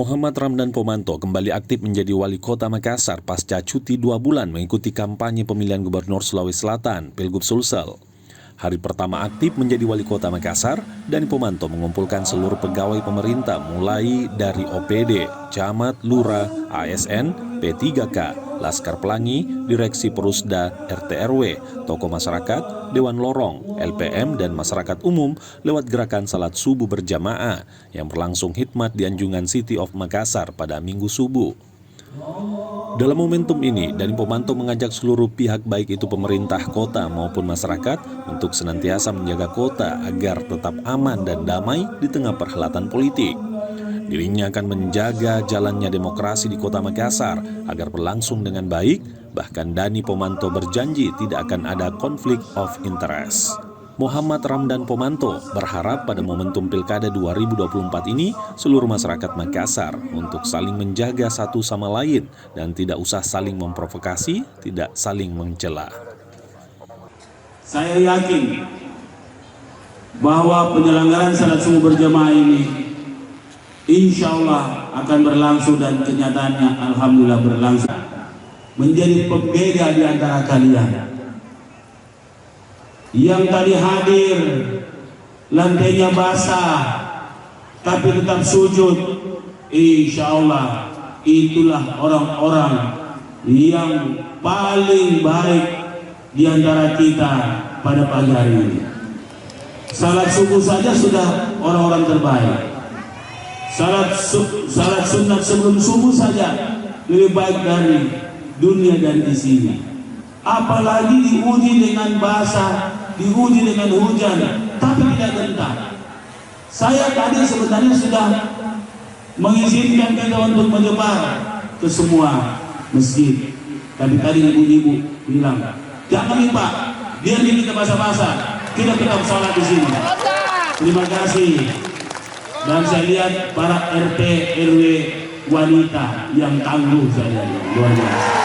Muhammad Ramdan Pomanto kembali aktif menjadi wali kota Makassar pasca cuti 2 bulan mengikuti kampanye pemilihan gubernur Sulawesi Selatan, Pilgub Sulsel. Hari pertama aktif menjadi wali kota Makassar, Dani Pomanto mengumpulkan seluruh pegawai pemerintah mulai dari OPD, Camat, Lurah, ASN, P3K, Laskar Pelangi, Direksi Perusda, RT/RW, tokoh masyarakat, Dewan Lorong, LPM, dan masyarakat umum lewat gerakan salat subuh berjamaah yang berlangsung hikmat di Anjungan City of Makassar pada Minggu subuh. Dalam momentum ini, Dani Pomanto mengajak seluruh pihak baik itu pemerintah kota maupun masyarakat untuk senantiasa menjaga kota agar tetap aman dan damai di tengah perhelatan politik. Dirinya akan menjaga jalannya demokrasi di kota Makassar agar berlangsung dengan baik, bahkan Dani Pomanto berjanji tidak akan ada konflik of interest. Muhammad Ramdan Pomanto berharap pada momentum Pilkada 2024 ini seluruh masyarakat Makassar untuk saling menjaga satu sama lain dan tidak usah saling memprovokasi, tidak saling mencela. Saya yakin bahwa penyelenggaraan salat subuh berjamaah ini insya Allah akan berlangsung dan kenyataannya alhamdulillah berlangsung menjadi pembeda di antara kalian. Yang tadi hadir lantainya basah tapi tetap sujud, insya Allah itulah orang-orang yang paling baik di antara kita pada pagi hari ini. Salat subuh saja sudah orang-orang terbaik. Salat sunat sebelum subuh saja lebih baik dari dunia dan isinya. Apalagi diuji dengan basah, diuji dengan hujan, tapi tidak gentar. Saya tadi sebenarnya sudah mengizinkan kita untuk menyebar ke semua masjid, tapi tadi ibu-ibu bilang, jangan nih Pak, biar kita basah-basah, kita tetap sholat di sini. Terima kasih. Dan saya lihat para RT RW wanita yang tangguh, saya lihat luar biasa.